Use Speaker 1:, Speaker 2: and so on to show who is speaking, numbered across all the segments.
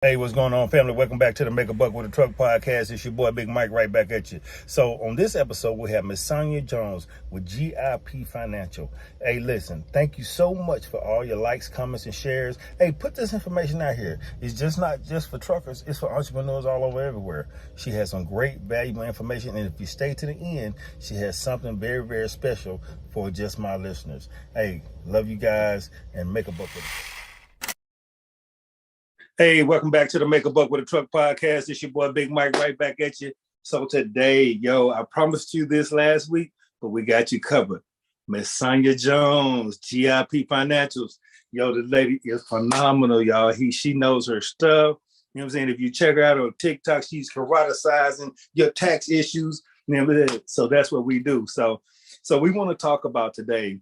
Speaker 1: Hey, what's going on, family? Welcome back to the Make a Buck with a Truck podcast. It's your boy, Big Mike, right back at you. So on this episode, we have Miss Sonia Jones with GIP Financial. Hey, listen, thank you so much for all your likes, comments, and shares. Hey, put this information out here. It's just not just for truckers. It's for entrepreneurs all over everywhere. She has some great, valuable information. And if you stay to the end, she has something very, very special for just my listeners. Hey, love you guys and make a buck with it. Hey, welcome back to the Make a Buck with a Truck podcast. It's your boy Big Mike right back at you. So today, I promised you this last week, but we got you covered. Miss Sonia Jones, GIP Financials. The lady is phenomenal, y'all. She knows her stuff. You know what I'm saying? If you check her out on TikTok, she's karaticizing your tax issues. So that's what we do. So we want to talk about today,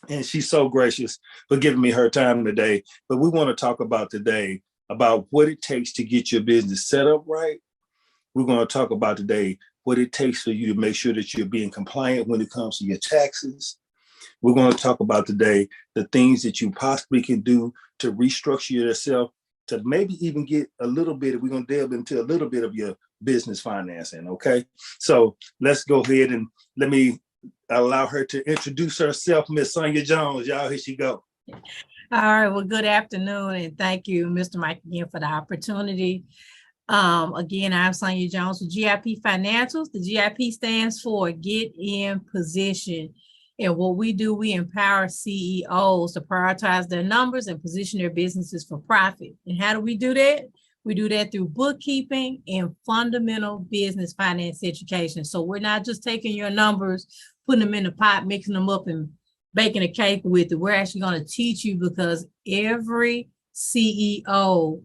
Speaker 1: and she's so gracious for giving me her time today. But we want to talk about today about what it takes to get your business set up right. We're going to talk about today what it takes for you to make sure that you're being compliant when it comes to your taxes. We're going to talk about today the things that you possibly can do to restructure yourself, to maybe even get a little bit, we're going to delve into a little bit of your business financing, okay? So let's go ahead and let me allow her to introduce herself, Miss Sonia Jones. Y'all, here she go.
Speaker 2: All right. Well, good afternoon, and thank you, Mr. Mike, again for the opportunity. Again, I'm Sonia Jones with GIP Financials. The GIP stands for Get in Position. And what we do, we empower CEOs to prioritize their numbers and position their businesses for profit. And how do we do that? We do that through bookkeeping and fundamental business finance education. So we're not just taking your numbers, putting them in a pot, mixing them up, and baking a cake with it. We're actually going to teach you, because every CEO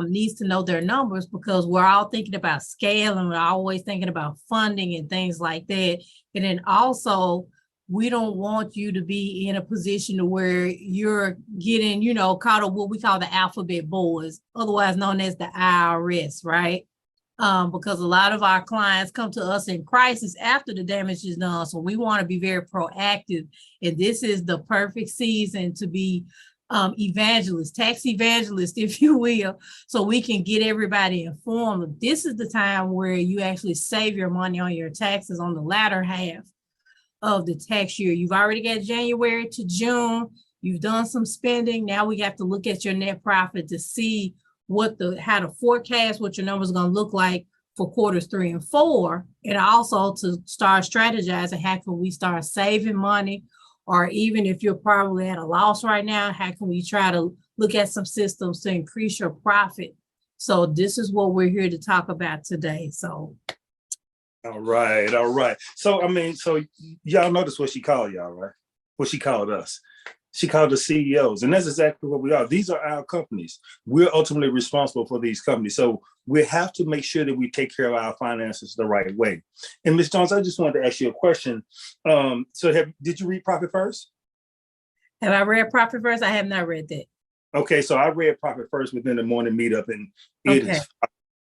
Speaker 2: needs to know their numbers, because we're all thinking about scale and we're always thinking about funding and things like that. And then also, we don't want you to be in a position to where you're getting, caught up what we call the alphabet boys, otherwise known as the IRS, right? Because a lot of our clients come to us in crisis after the damage is done. So we want to be very proactive. And this is the perfect season to be evangelist, tax evangelist, if you will, so we can get everybody informed. This is the time where you actually save your money on your taxes on the latter half of the tax year. You've already got January to June. You've done some spending. Now we have to look at your net profit to see how to forecast what your numbers are going to look like for quarters 3 and 4, and also to start strategizing how can we start saving money, or even if you're probably at a loss right now, how can we try to look at some systems to increase your profit. So this is what we're here to talk about today. So
Speaker 1: all right. So y'all notice what she called y'all, right? What she called us. She called the CEOs, and that's exactly what we are. These are our companies. We're ultimately responsible for these companies. So we have to make sure that we take care of our finances the right way. And Ms. Jones, I just wanted to ask you a question. Did you read Profit First?
Speaker 2: Have I read Profit First? I have not read that.
Speaker 1: Okay, so I read Profit First within the morning meetup, and it is.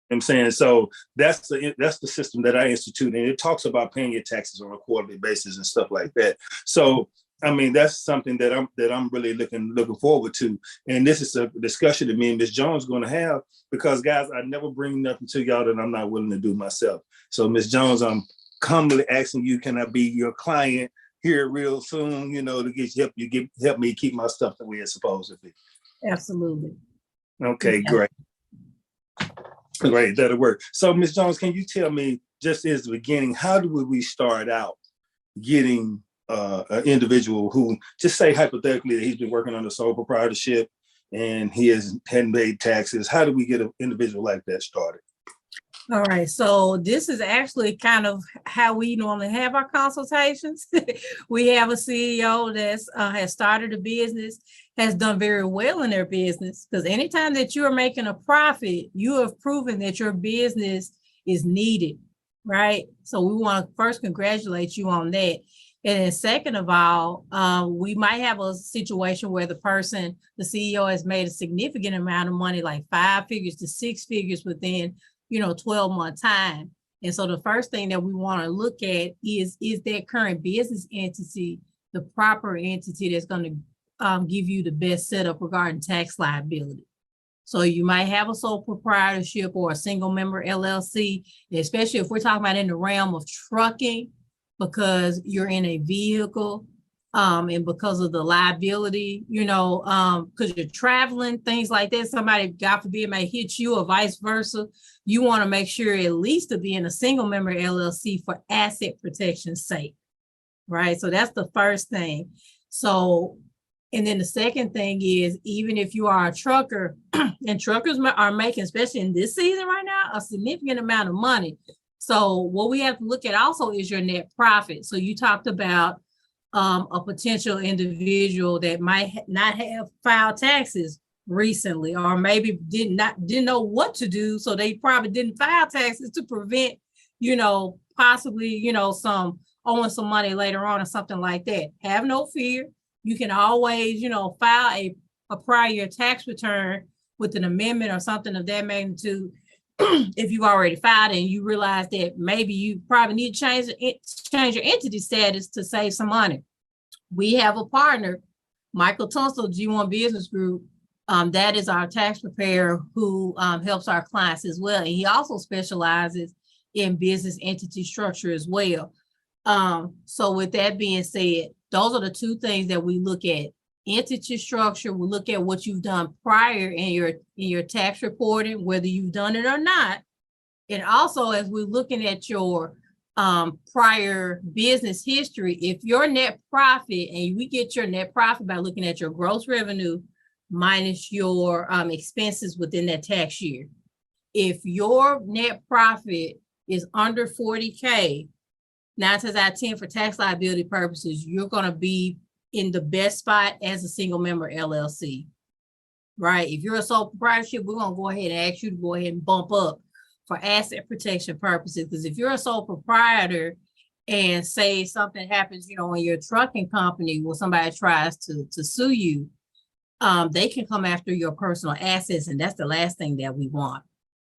Speaker 1: I'm saying, so that's the system that I instituted, and it talks about paying your taxes on a quarterly basis and stuff like that. So that's something that I'm really looking forward to. And this is a discussion that me and Ms. Jones going to have, because guys, I never bring nothing to y'all that I'm not willing to do myself. So Ms. Jones, I'm humbly asking you, can I be your client here real soon, to help me keep my stuff the way it's supposed to be?
Speaker 2: Absolutely.
Speaker 1: Okay, yeah. Great, that'll work. So Ms. Jones, can you tell me, just as the beginning, how do we start out getting an individual who, just say hypothetically that he's been working on a sole proprietorship and he hadn't paid taxes? How do we get an individual like that started?
Speaker 2: All right, so this is actually kind of how we normally have our consultations. We have a CEO that has started a business, has done very well in their business, because anytime that you are making a profit, you have proven that your business is needed, right? So we want to first congratulate you on that. And then second of all, we might have a situation where the CEO has made a significant amount of money, like 5 figures to 6 figures within 12-month time. And so the first thing that we want to look at is that current business entity the proper entity that's going to give you the best setup regarding tax liability. So you might have a sole proprietorship or a single member LLC, especially if we're talking about in the realm of trucking, because you're in a vehicle, and because of the liability, because you're traveling, things like that. Somebody, God forbid, may hit you or vice versa. You want to make sure at least to be in a single member LLC for asset protection's sake, right? So that's the first thing. So, and then the second thing is, even if you are a trucker, and truckers are making, especially in this season right now, a significant amount of money. So what we have to look at also is your net profit. So you talked about a potential individual that might not have filed taxes recently, or maybe didn't know what to do, so they probably didn't file taxes to prevent, possibly, some owing some money later on or something like that. Have no fear. You can always, file a prior year tax return with an amendment or something of that magnitude. If you've already filed and you realize that maybe you probably need to change your entity status to save some money. We have a partner, Michael Tunstall, G1 Business Group. That is our tax preparer who helps our clients as well. And he also specializes in business entity structure as well. So with that being said, those are the two things that we look at. Entity structure, we look at what you've done prior in your tax reporting, whether you've done it or not. And also, as we're looking at your prior business history, if your net profit, and we get your net profit by looking at your gross revenue minus your expenses within that tax year. If your net profit is under 40K, 9 times out of 10 for tax liability purposes, you're going to be in the best spot as a single member LLC, right? If you're a sole proprietorship, we're going to go ahead and ask you to go ahead and bump up for asset protection purposes. Because if you're a sole proprietor and say something happens, in your trucking company where somebody tries to sue you, they can come after your personal assets, and that's the last thing that we want,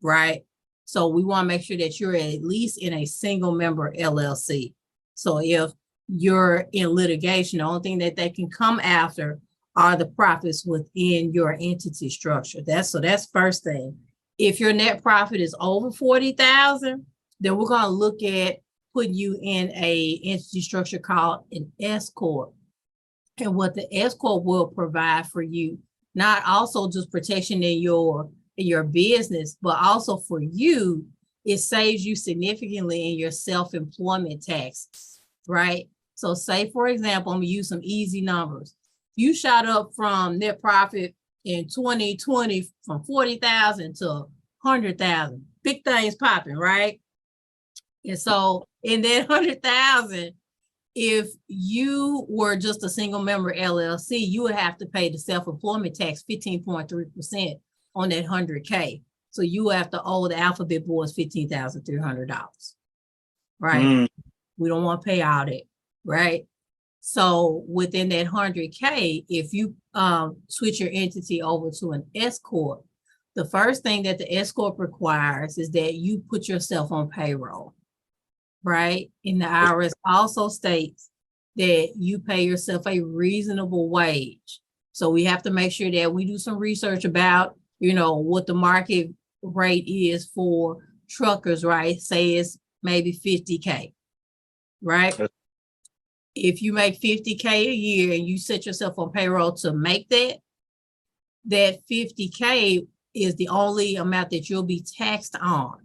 Speaker 2: right? So we want to make sure that you're at least in a single member LLC. So if you're in litigation, the only thing that they can come after are the profits within your entity structure. That's first thing. If your net profit is over 40,000, then we're going to look at putting you in a entity structure called an S corp. And what the S corp will provide for you, not also just protection in your business, but also for you, it saves you significantly in your self-employment taxes, right? So say, for example, I'm gonna use some easy numbers. You shot up from net profit in 2020 from 40,000 to 100,000. Big things popping, right? And so in that 100,000, if you were just a single member LLC, you would have to pay the self-employment tax 15.3% on that 100K. So you have to owe the alphabet boys $15,300, right? We don't want to pay all that, right? So within that 100K, if you switch your entity over to an S corp, the first thing that the S corp requires is that you put yourself on payroll, right? And the IRS also states that you pay yourself a reasonable wage. So we have to make sure that we do some research about, what the market rate is for truckers, right? Say it's maybe 50K, right? If you make 50K a year and you set yourself on payroll to make that 50K is the only amount that you'll be taxed on,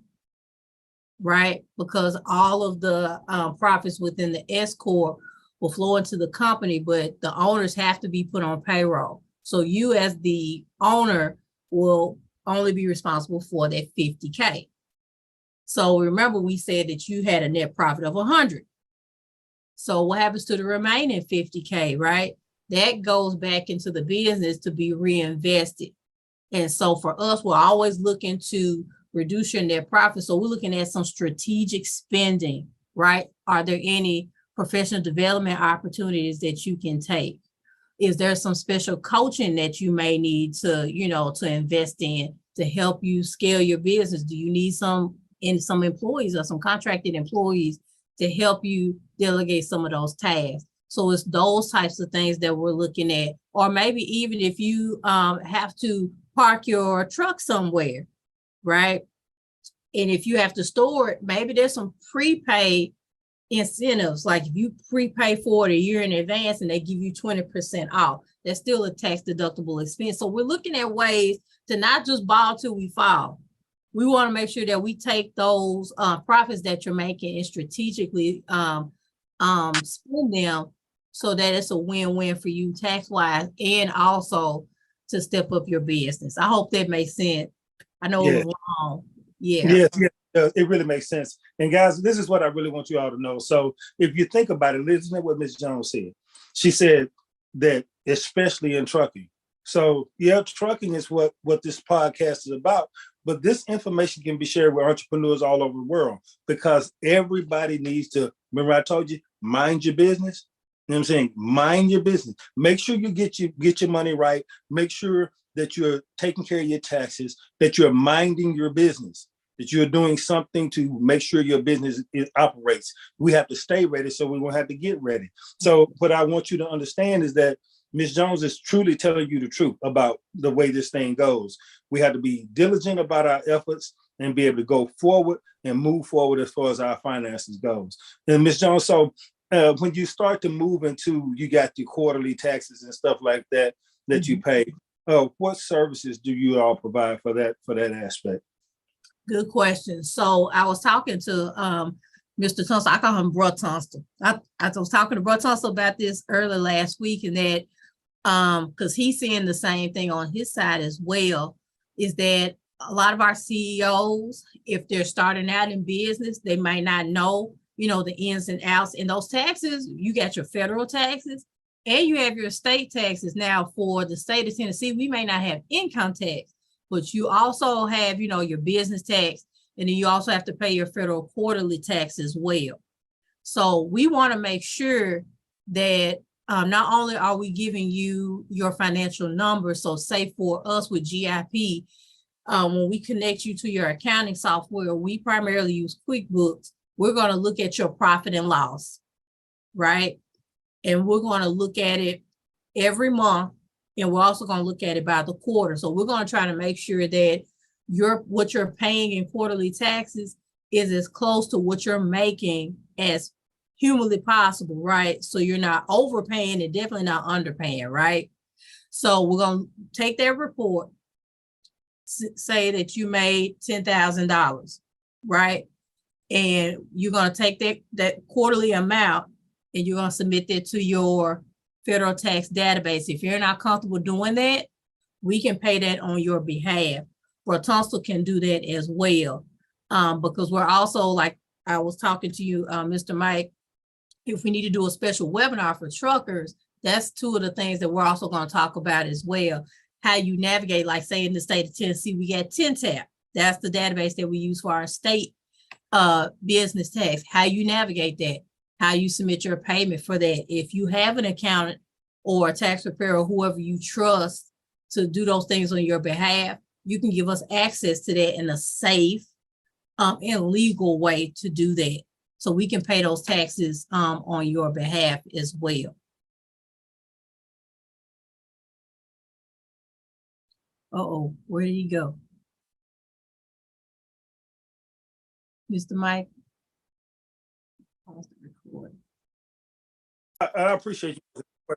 Speaker 2: right? Because all of the profits within the S corp will flow into the company, but the owners have to be put on payroll. So you as the owner will only be responsible for that 50K. So remember, we said that you had a net profit of 100. So what happens to the remaining 50K, right? That goes back into the business to be reinvested. And so for us, we're always looking to reduce your net profit. So we're looking at some strategic spending, right? Are there any professional development opportunities that you can take? Is there some special coaching that you may need to, to invest in to help you scale your business? Do you need some employees or some contracted employees to help you delegate some of those tasks? So it's those types of things that we're looking at. Or maybe even if you have to park your truck somewhere, right? And if you have to store it, maybe there's some prepaid incentives. Like if you prepay for it a year in advance and they give you 20% off, that's still a tax deductible expense. So we're looking at ways to not just ball till we fall. We want to make sure that we take those profits that you're making and strategically spend them so that it's a win-win for you tax-wise and also to step up your business. I hope that makes sense. I know it was long.
Speaker 1: Yes, it really makes sense. And guys, this is what I really want you all to know. So if you think about it, listen to what Ms. Jones said. She said that especially in trucking. So yeah, trucking is what this podcast is about. But this information can be shared with entrepreneurs all over the world because everybody needs to, remember I told you, mind your business. You know what I'm saying? Mind your business. Make sure you get your money right. Make sure that you're taking care of your taxes, that you're minding your business, that you're doing something to make sure your business operates. We have to stay ready, so we won't have to get ready. So what I want you to understand is that Ms. Jones is truly telling you the truth about the way this thing goes. We have to be diligent about our efforts and be able to go forward and move forward as far as our finances goes. And Ms. Jones, so when you start to move into, you got your quarterly taxes and stuff like that you pay, what services do you all provide for that aspect?
Speaker 2: Good question. So I was talking to Mr. Tunstall. I call him Bro Tunstall. I was talking to Bro Tunstall about this early last week, and that because he's seeing the same thing on his side as well, is that a lot of our CEOs, if they're starting out in business, they might not know, the ins and outs. And those taxes, you got your federal taxes and you have your state taxes. Now, for the state of Tennessee, we may not have income tax, but you also have, your business tax, and then you also have to pay your federal quarterly tax as well. So we want to make sure that not only are we giving you your financial numbers, so say for us with GIP, when we connect you to your accounting software, we primarily use QuickBooks. We're going to look at your profit and loss, right? And we're going to look at it every month, and we're also going to look at it by the quarter. So we're going to try to make sure that what you're paying in quarterly taxes is as close to what you're making as humanly possible, right? So you're not overpaying and definitely not underpaying, right? So we're going to take that report, say that you made $10,000, right? And you're going to take that quarterly amount and you're going to submit that to your federal tax database. If you're not comfortable doing that, we can pay that on your behalf. Or Tunstall can do that as well. Because we're also, like I was talking to you, Mr. Mike, if we need to do a special webinar for truckers, that's two of the things that we're also going to talk about as well. How you navigate, like say in the state of Tennessee, we got TNTAP. That's the database that we use for our state business tax. How you navigate that, how you submit your payment for that. If you have an accountant or a tax preparer or whoever you trust to do those things on your behalf, you can give us access to that in a safe and legal way to do that. So we can pay those taxes on your behalf as well. Uh-oh, where did he go? Mr. Mike?
Speaker 1: I appreciate you.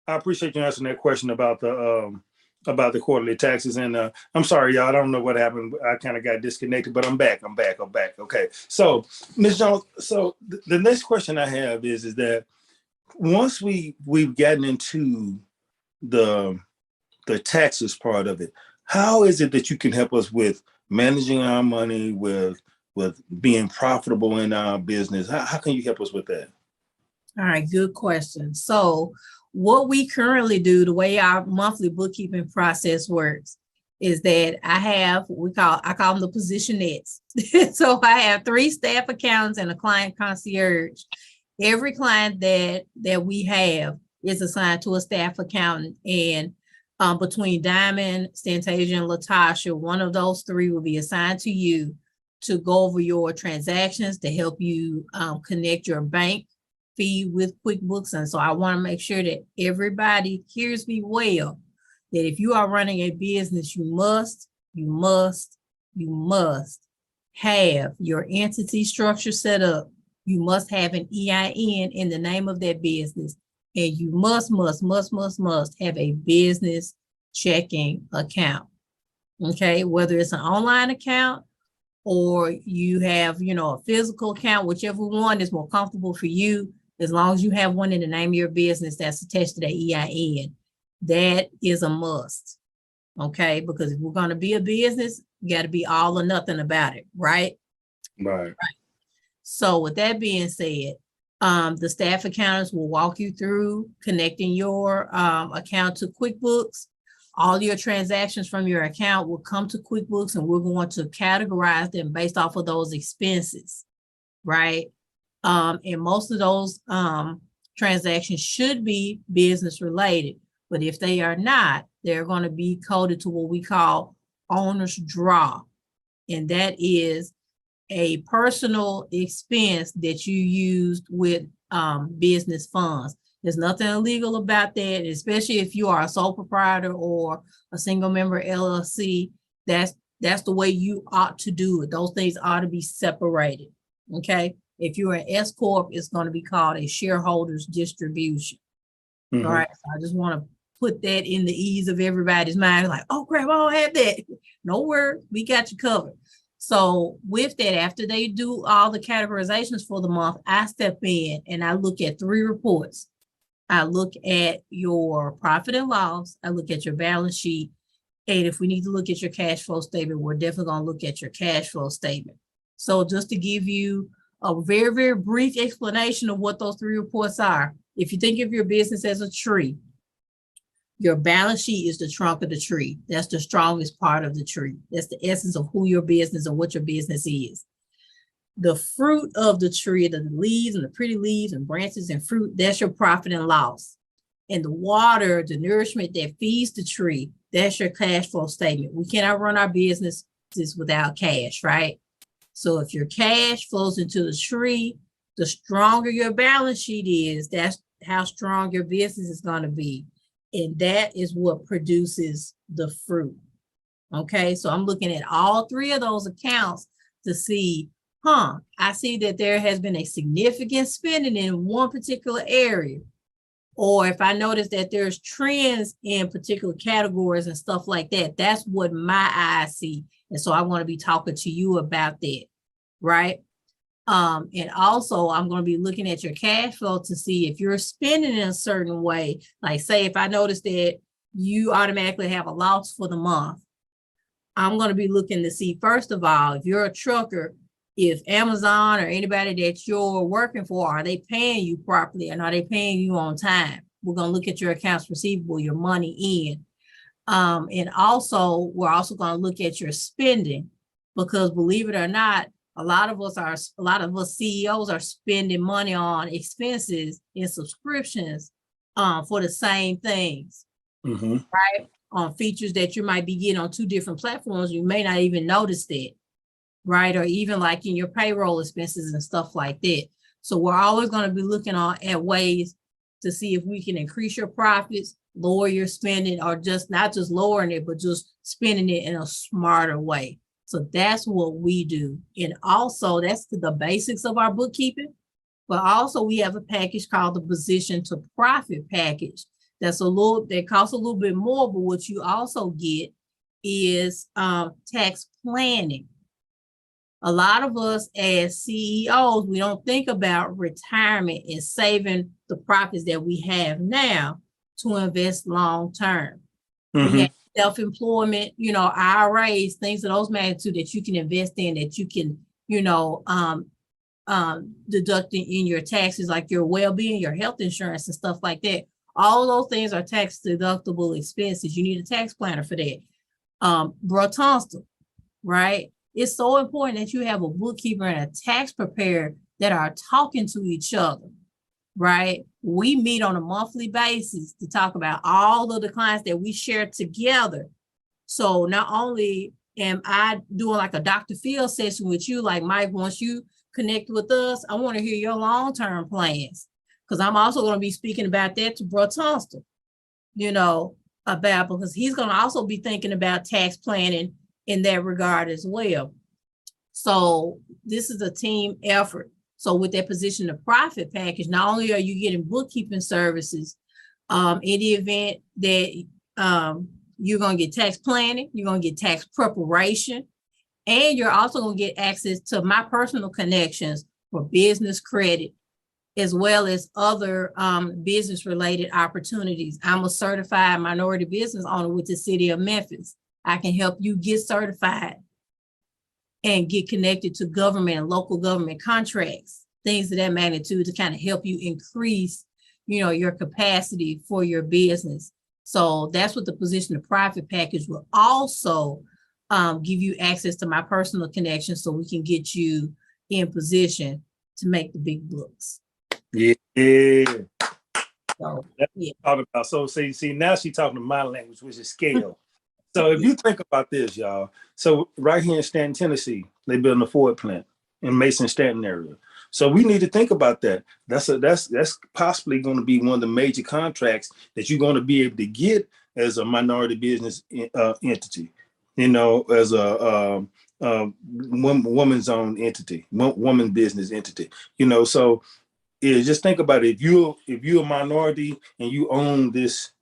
Speaker 1: I appreciate you answering that question about the quarterly taxes. And I'm sorry, y'all. I don't know what happened. I kind of got disconnected, but I'm back. Okay. So, Ms. Jones, so the next question I have is that once we've gotten into the taxes part of it, how is it that you can help us with managing our money, with being profitable in our business? How can you help us with that?
Speaker 2: All right, good question. So what we currently do, the way our monthly bookkeeping process works, is that I call them the positionettes. So I have 3 staff accountants and a client concierge. Every client that we have is assigned to a staff accountant, and between Diamond, Stantasia, and Latasha, one of those 3 will be assigned to you to go over your transactions, to help you connect your bank fee with QuickBooks. And so I want to make sure that everybody hears me well, that if you are running a business, you must have your entity structure set up. You must have an EIN in the name of that business. And you must have a business checking account. Okay, whether it's an online account or you have, a physical account, whichever one is more comfortable for you, as long as you have one in the name of your business that's attached to the EIN, that is a must. Okay, because if we're going to be a business, you got to be all or nothing about it, right?
Speaker 1: Right.
Speaker 2: So with that being said, the staff accountants will walk you through connecting your account to QuickBooks. All your transactions from your account will come to QuickBooks, and we're going to categorize them based off of those expenses, right? And most of those transactions should be business related, but if they are not, they're going to be coded to what we call owner's draw. And that is a personal expense that you used with business funds. There's nothing illegal about that, especially if you are a sole proprietor or a single member LLC. That's the way you ought to do it. Those things ought to be separated. Okay. If you're an S Corp, it's going to be called a shareholders distribution. All right. So I just want to put that in the ease of everybody's mind. Like, oh crap, I don't have that. No worries, we got you covered. So with that, after they do all the categorizations for the month, I step in and I look at 3 reports. I look at your profit and loss. I look at your balance sheet. And if we need to look at your cash flow statement, we're definitely going to look at your cash flow statement. So just to give you a very, very brief explanation of what those 3 reports are. If you think of your business as a tree, your balance sheet is the trunk of the tree. That's the strongest part of the tree. That's the essence of who your business or what your business is. The fruit of the tree, the leaves and the pretty leaves and branches and fruit, that's your profit and loss. And the water, the nourishment that feeds the tree, that's your cash flow statement. We cannot run our businesses without cash, right? So if your cash flows into the tree, the stronger your balance sheet is, that's how strong your business is going to be. And that is what produces the fruit. Okay, so I'm looking at all 3 of those accounts to see, I see that there has been a significant spending in one particular area. Or if I notice that there's trends in particular categories and stuff like that, that's what my eyes see. And so I want to be talking to you about that, right? And also I'm going to be looking at your cash flow to see if you're spending in a certain way. Like say, if I notice that you automatically have a loss for the month, I'm going to be looking to see, first of all, if you're a trucker, if Amazon or anybody that you're working for, are they paying you properly and are they paying you on time? We're going to look at your accounts receivable, your money in. And also, we're also going to look at your spending, because believe it or not, a lot of us CEOs are spending money on expenses and subscriptions for the same things, right? On features that you might be getting on 2 different platforms. You may not even notice that, right? Or even like in your payroll expenses and stuff like that. So we're always going to be looking at ways to see if we can increase your profits, lower your spending, or just not just lowering it, but just spending it in a smarter way. So that's what we do. And also that's the basics of our bookkeeping. But also we have a package called the position to profit package. That costs a little bit more, but what you also get is tax planning. A lot of us as CEOs, we don't think about retirement and saving the profits that we have now to invest long term. We have self-employment, IRAs, things of those magnitude that you can invest in, that you can, deduct in your taxes, like your well-being, your health insurance and stuff like that. All those things are tax deductible expenses. You need a tax planner for that. Brotonstal, right? It's so important that you have a bookkeeper and a tax preparer that are talking to each other, right? We meet on a monthly basis to talk about all of the clients that we share together. So not only am I doing like a Dr. Phil session with you, like Mike, once you connect with us, I want to hear your long-term plans, because I'm also going to be speaking about that to Brotonstal, about, because he's going to also be thinking about tax planning in that regard as well. So this is a team effort. So with that position of profit package, not only are you getting bookkeeping services, in the event that you're going to get tax planning, you're going to get tax preparation, and you're also going to get access to my personal connections for business credit, as well as other business related opportunities. I'm a certified minority business owner with the city of Memphis. I can help you get certified and get connected to government and local government contracts, things of that magnitude, to kind of help you increase, your capacity for your business. So that's what the position of profit package will also give you access to my personal connections, so we can get you in position to make the big books.
Speaker 1: Yeah.
Speaker 2: So,
Speaker 1: That's
Speaker 2: yeah.
Speaker 1: what I'm talking about. So see, now she's talking my language, which is scale. So if you think about this, y'all, so right here in Stanton, Tennessee, they building a Ford plant in Mason Stanton area. So we need to think about that. That's possibly going to be one of the major contracts that you're going to be able to get as a minority business entity, as a woman's own entity, woman business entity, so just think about it. If you're a minority and you own this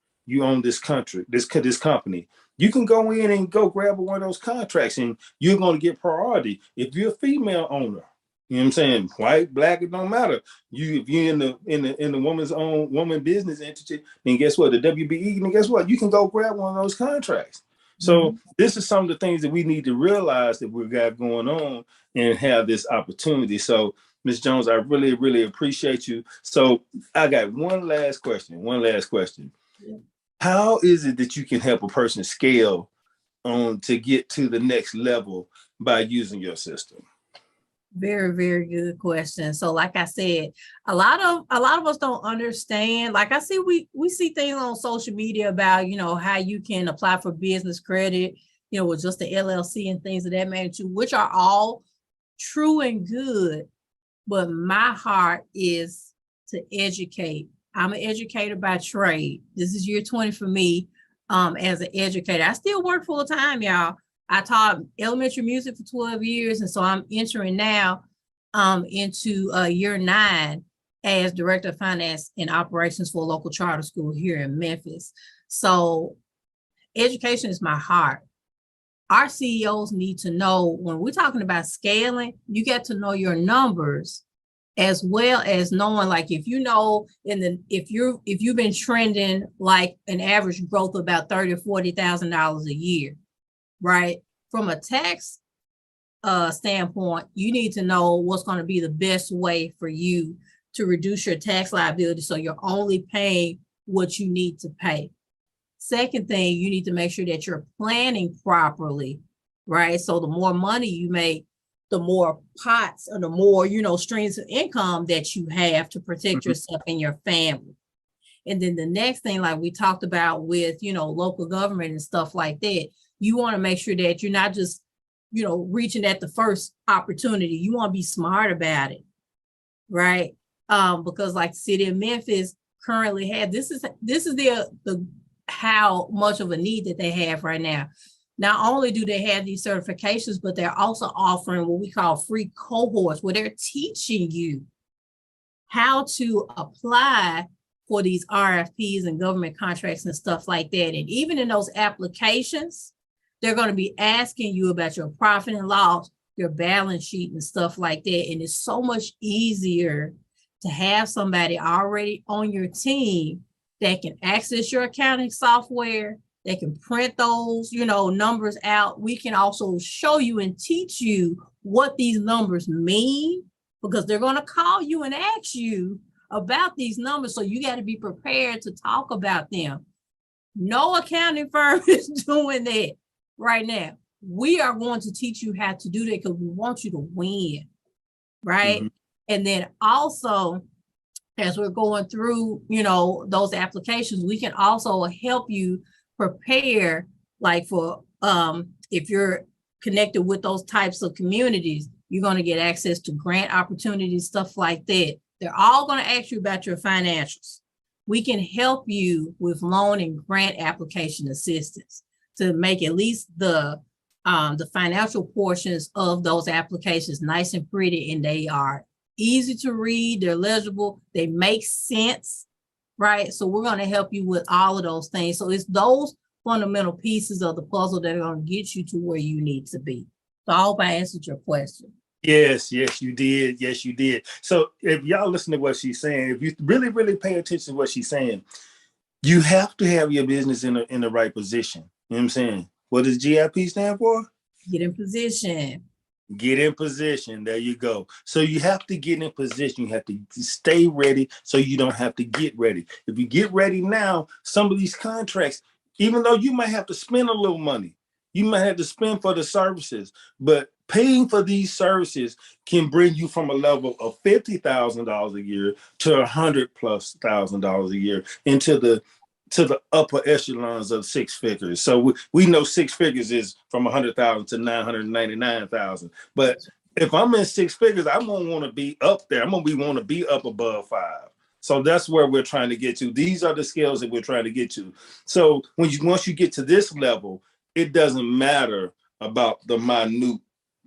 Speaker 1: country, this company, you can go in and go grab one of those contracts and you're going to get priority. If you're a female owner, you know what I'm saying? White, black, it don't matter. If you're in the woman business entity, then guess what? The WBE, then guess what? You can go grab one of those contracts. So this is some of the things that we need to realize that we've got going on and have this opportunity. So Ms. Jones, I really, really appreciate you. So I got one last question.
Speaker 2: Yeah.
Speaker 1: How is it that you can help a person scale to get to the next level by using your system?
Speaker 2: Very, very good question. So like I said, a lot of us don't understand. Like I see, we see things on social media about, how you can apply for business credit, with just the LLC and things of that magnitude, which are all true and good. But my heart is to educate. I'm an educator by trade. This is year 20 for me as an educator. I still work full time, y'all. I taught elementary music for 12 years. And so I'm entering now into year 9 as director of finance and operations for a local charter school here in Memphis. So education is my heart. Our CEOs need to know, when we're talking about scaling, you get to know your numbers, as well as knowing, like, if you've been trending like an average growth of about $30,000 or $40,000 a year, right? From a tax standpoint, you need to know what's going to be the best way for you to reduce your tax liability, so you're only paying what you need to pay. Second thing, you need to make sure that you're planning properly, right? So the more money you make, the more pots or the more, streams of income that you have to protect yourself and your family. And then the next thing, like we talked about with, local government and stuff like that, you want to make sure that you're not just, reaching at the first opportunity. You want to be smart about it, right? Because like the city of Memphis currently have, this is the how much of a need that they have right now. Not only do they have these certifications, but they're also offering what we call free cohorts, where they're teaching you how to apply for these RFPs and government contracts and stuff like that. And even in those applications, they're going to be asking you about your profit and loss, your balance sheet and stuff like that. And it's so much easier to have somebody already on your team that can access your accounting software. They can print those, numbers out. We can also show you and teach you what these numbers mean, because they're going to call you and ask you about these numbers. So you got to be prepared to talk about them. No accounting firm is doing that right now. We are going to teach you how to do that because we want you to win, right? Mm-hmm. And then also, as we're going through, those applications, we can also help you prepare, like for if you're connected with those types of communities, you're going to get access to grant opportunities, stuff like that. They're all going to ask you about your financials. we can help you with loan and grant application assistance to make at least the financial portions of those applications nice and pretty, and they are easy to read, they're legible, they make sense, right? So we're going to help you with all of those things. So it's those fundamental pieces of the puzzle that are going to get you to where you need to be. So I hope I answered your question.
Speaker 1: Yes, you did. Yes, you did. So if y'all listen to what she's saying, if you really, really pay attention to what she's saying, you have to have your business in the right position. You know what I'm saying? What does GIP stand for?
Speaker 2: Get in position.
Speaker 1: Get in position. There you go. So you have to get in position. You have to stay ready so you don't have to get ready. If you get ready now, some of these contracts, even though you might have to spend a little money, you might have to spend for the services, but paying for these services can bring you from a level of $50,000 a year to $100,000+ a year into the upper echelons of six figures. So we know six figures is from 100,000 to 999,000. But if I'm in six figures, I'm gonna want to be up there. I'm gonna want to be up above 5. So that's where we're trying to get to. These are the scales that we're trying to get to. So once you get to this level, it doesn't matter about the minute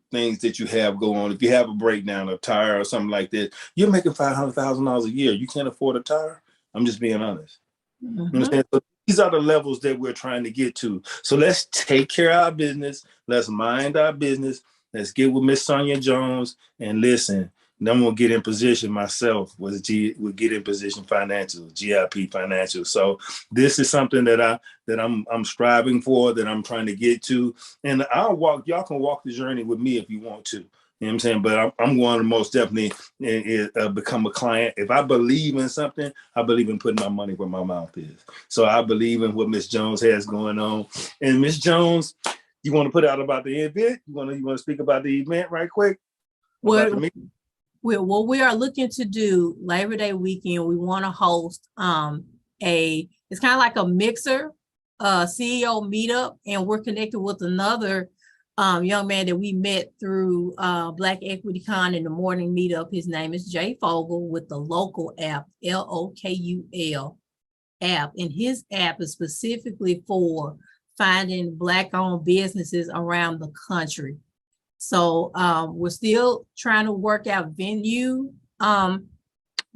Speaker 1: things that you have go on. If you have a breakdown, a tire or something like that, you're making $500,000 a year. You can't afford a tire. I'm just being honest. Mm-hmm. So these are the levels that we're trying to get to. So let's take care of our business. Let's mind our business. Let's get with Miss Sonia Jones and listen. And I'm gonna get in position myself with Get in Position Financials, GIP Financials. So this is something that I'm striving for, that I'm trying to get to. And y'all can walk the journey with me if you want to. You know what I'm saying? But I'm going to most definitely become a client. If I believe in something, I believe in putting my money where my mouth is. So I believe in what Miss Jones has going on. And Miss Jones, you want to put out about the event? You want to speak about the event right quick?
Speaker 2: What we are looking to do Labor Day weekend, we want to host it's kind of like a mixer CEO meetup, and we're connected with another young man that we met through Black Equity Con in the morning meetup. His name is Jay Fogel with the local app, LOKUL app. And his app is specifically for finding Black-owned businesses around the country. So we're still trying to work out venue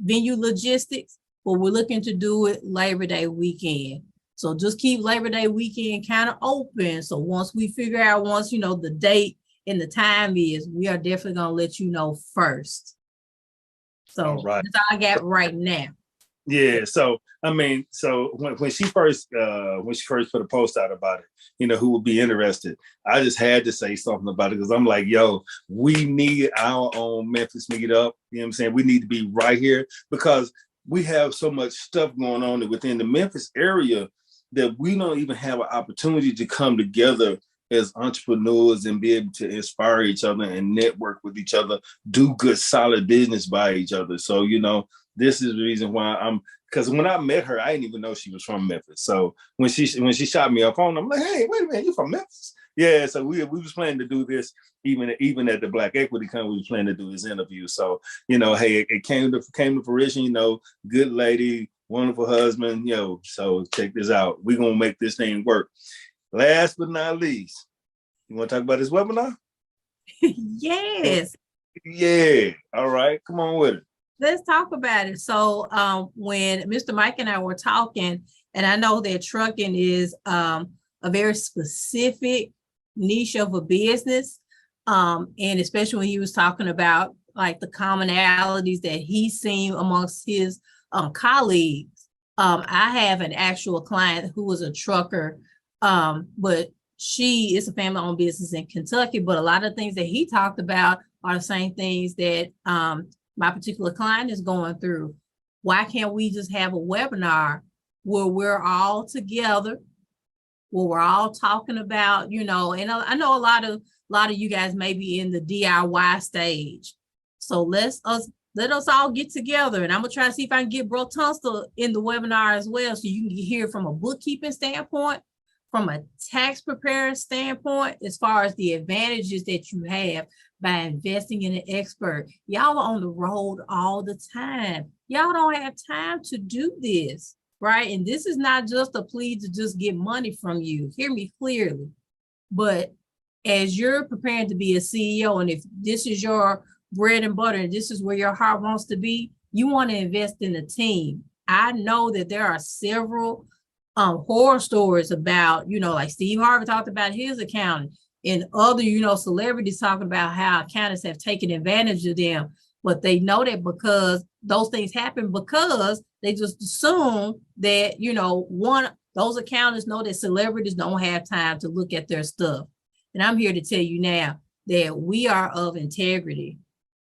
Speaker 2: logistics, but we're looking to do it Labor Day weekend. So just keep Labor Day weekend kind of open. So once we figure out, the date and the time is, we are definitely going to let you know first. So that's all I got right now.
Speaker 1: Yeah. So, when she first put a post out about it, who would be interested, I just had to say something about it, because I'm like, yo, we need our own Memphis meetup. You know what I'm saying? We need to be right here, because we have so much stuff going on within the Memphis area that we don't even have an opportunity to come together as entrepreneurs and be able to inspire each other and network with each other, do good, solid business by each other. So, this is the reason why because when I met her, I didn't even know she was from Memphis. So when she shot me a phone, I'm like, hey, wait a minute, you from Memphis? Yeah. So we was planning to do this even at the Black Equity Con. We was planning to do this interview. So, hey, it came to fruition, good lady, wonderful husband, so check this out. We're going to make this thing work. Last but not least, you want to talk about this webinar?
Speaker 2: Yes.
Speaker 1: Yeah. All right. Come on with it.
Speaker 2: Let's talk about it. So when Mr. Mike and I were talking, and I know that trucking is a very specific niche of a business, and especially when he was talking about like the commonalities that he's seen amongst his colleagues. I have an actual client who was a trucker, but she is a family-owned business in Kentucky. But a lot of things that he talked about are the same things that my particular client is going through. Why can't we just have a webinar where we're all together, where we're all talking about, and I know a lot of you guys may be in the DIY stage. So let us all get together, and I'm gonna try to see if I can get Bro Tunstall in the webinar as well, so you can hear from a bookkeeping standpoint, from a tax preparer standpoint, as far as the advantages that you have by investing in an expert. Y'all are on the road all the time. Y'all don't have time to do this, right? And this is not just a plea to just get money from you. Hear me clearly. But as you're preparing to be a CEO, and if this is your bread and butter, and this is where your heart wants to be, you want to invest in a team. I know that there are several horror stories about, like Steve Harvey talked about his accounting, and other, celebrities talking about how accountants have taken advantage of them. But they know that because those things happen, because they just assume that, those accountants know that celebrities don't have time to look at their stuff. And I'm here to tell you now that we are of integrity,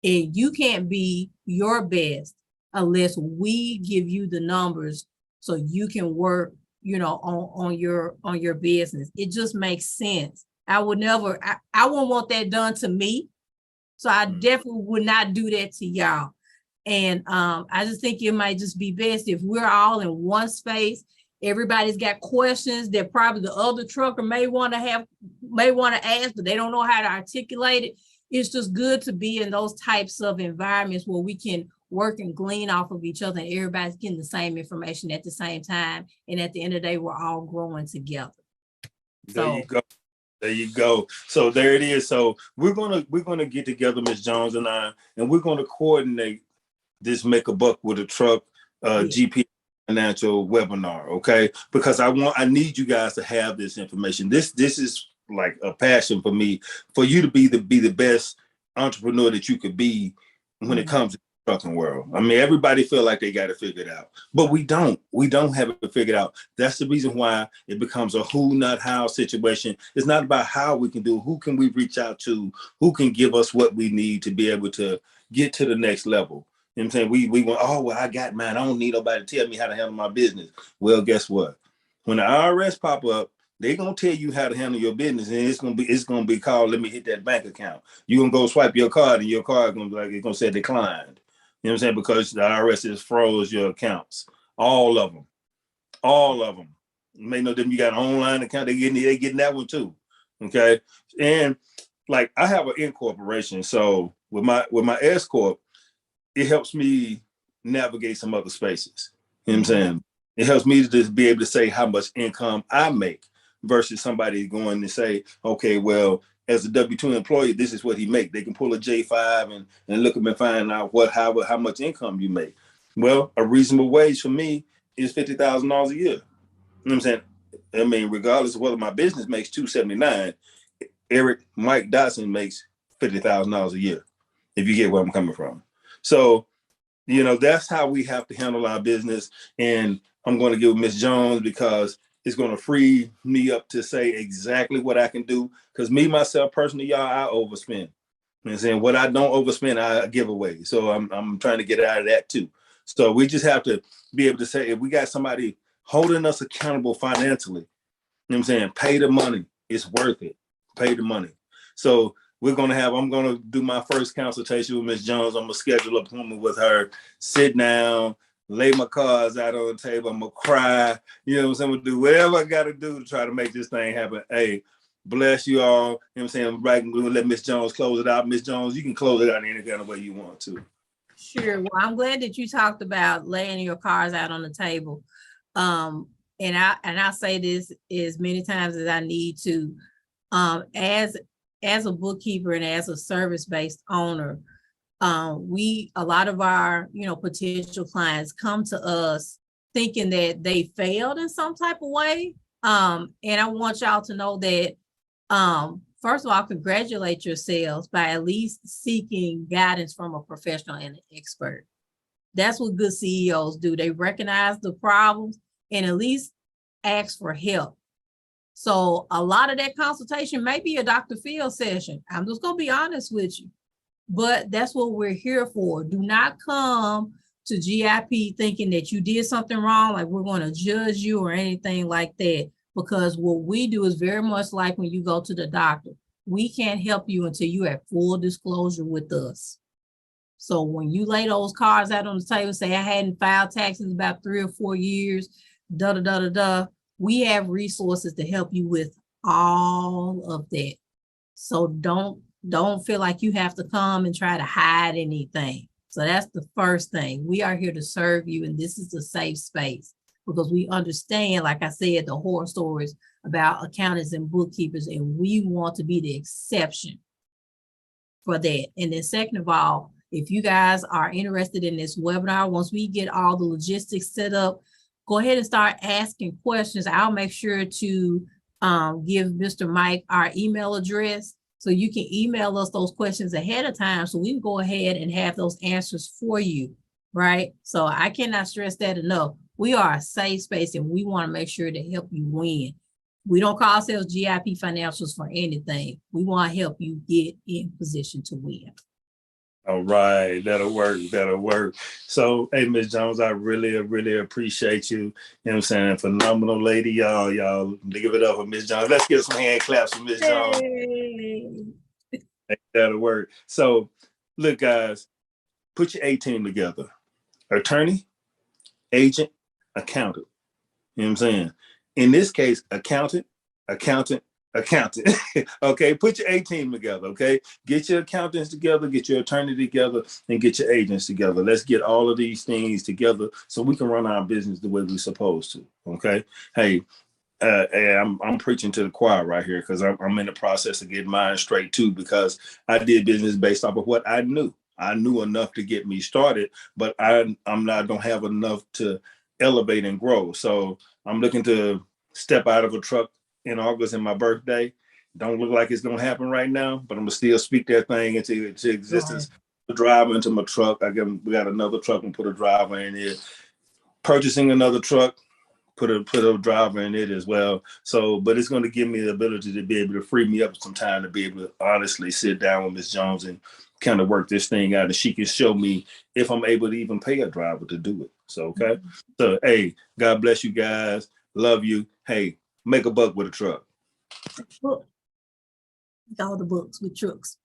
Speaker 2: and you can't be your best unless we give you the numbers so you can work, on your business. It just makes sense. I wouldn't want that done to me. So I definitely would not do that to y'all. And I just think it might just be best if we're all in one space. Everybody's got questions that probably the other trucker may want to ask, but they don't know how to articulate it. It's just good to be in those types of environments where we can work and glean off of each other, and everybody's getting the same information at the same time. And at the end of the day, we're all growing together.
Speaker 1: There you go. There you go. So there it is. So we're gonna get together, Ms. Jones and I, and we're gonna coordinate this Make a Buck with a Truck GP Financial webinar, okay? Because I need you guys to have this information. This is like a passion for me, for you to be the best entrepreneur that you could be when it comes to the trucking world. I mean, everybody feel like they got it figured out, but we don't have it figured out. That's the reason why it becomes a who, not how situation. It's not about how we can do, who can we reach out to, who can give us what we need to be able to get to the next level. You know what I'm saying? We went, oh, well, I got mine. I don't need nobody to tell me how to handle my business. Well, guess what? When the IRS pop up, they're gonna tell you how to handle your business, and it's gonna be called, let me hit that bank account. You're gonna go swipe your card, and your card gonna be like, it's gonna say declined. You know what I'm saying? Because the IRS just froze your accounts. All of them. All of them. You may know them, you got an online account, they getting that one too. Okay. And like I have an incorporation. So with my S Corp, it helps me navigate some other spaces. You know what I'm saying? It helps me to just be able to say how much income I make versus somebody going to say, okay, well, as a W-2 employee, this is what he make. They can pull a J5 and look up and find out how much income you make. Well, a reasonable wage for me is $50,000 a year. You know what I'm saying? I mean, regardless of whether my business makes $279, Mike Dotson makes $50,000 a year, if you get where I'm coming from. So, that's how we have to handle our business. And I'm going to give Ms. Jones, because it's going to free me up to say exactly what I can do. Because me, myself, personally, y'all, I overspend. You know what I'm saying? What I don't overspend, I give away. So I'm trying to get out of that too. So we just have to be able to say, if we got somebody holding us accountable financially, you know what I'm saying? Pay the money. It's worth it. Pay the money. So I'm going to do my first consultation with Ms. Jones. I'm going to schedule an appointment with her, sit down, lay my cards out on the table. I'm going to cry. You know what I'm saying? I'm going to do whatever I got to do to try to make this thing happen. Hey, bless you all. You know what I'm saying? Right, we're going to let Ms. Jones close it out. Ms. Jones, you can close it out any kind of way you want to.
Speaker 2: Sure. Well, I'm glad that you talked about laying your cards out on the table. And I say this as many times as I need to. As a bookkeeper and as a service-based owner, a lot of our potential clients come to us thinking that they failed in some type of way. And I want y'all to know that first of all, congratulate yourselves by at least seeking guidance from a professional and an expert. That's what good CEOs do. They recognize the problems and at least ask for help. So a lot of that consultation may be a Dr. Phil session. I'm just going to be honest with you, but that's what we're here for. Do not come to GIP thinking that you did something wrong, like we're going to judge you or anything like that, because what we do is very much like when you go to the doctor. We can't help you until you have full disclosure with us. So when you lay those cards out on the table, say I hadn't filed taxes about 3 or 4 years, we have resources to help you with all of that. So don't feel like you have to come and try to hide anything. So that's the first thing. We are here to serve you, and this is a safe space because we understand, like I said, the horror stories about accountants and bookkeepers, and we want to be the exception for that. And then second of all, if you guys are interested in this webinar, once we get all the logistics set up, go ahead and start asking questions. I'll make sure to give Mr. Mike our email address so you can email us those questions ahead of time so we can go ahead and have those answers for you, right? So I cannot stress that enough. We are a safe space and we want to make sure to help you win. We don't call ourselves GIP Financials for anything. We want to help you get in position to win.
Speaker 1: All right, that'll work. That'll work. So, hey, Ms. Jones, I really appreciate you. You know what I'm saying? Phenomenal lady, y'all. Y'all give it up for Ms. Jones. Let's get some hand claps for Ms. Jones. Hey, that'll work. So, look, guys, put your A team together. Attorney, agent, accountant. You know what I'm saying? In this case, accountant. Okay, put your A team together. Okay, get your accountants together, get your attorney together, and get your agents together. Let's get all of these things together so we can run our business the way we're supposed to. Okay, hey, I'm preaching to the choir right here because I'm in the process of getting mine straight too, because I did business based off of what I knew. I knew enough to get me started, but don't have enough to elevate and grow. So I'm looking to step out of a truck in August in my birthday. Don't look like it's gonna happen right now, but I'm gonna still speak that thing into existence. Right. Drive into my truck. We got another truck and put a driver in it. Purchasing another truck, put a driver in it as well. So, but it's going to give me the ability to be able to free me up some time to be able to honestly sit down with Ms. Jones and kind of work this thing out, and she can show me if I'm able to even pay a driver to do it. So, okay. So, hey, God bless you guys. Love you. Hey, make a buck with a truck.
Speaker 2: All the books with trucks.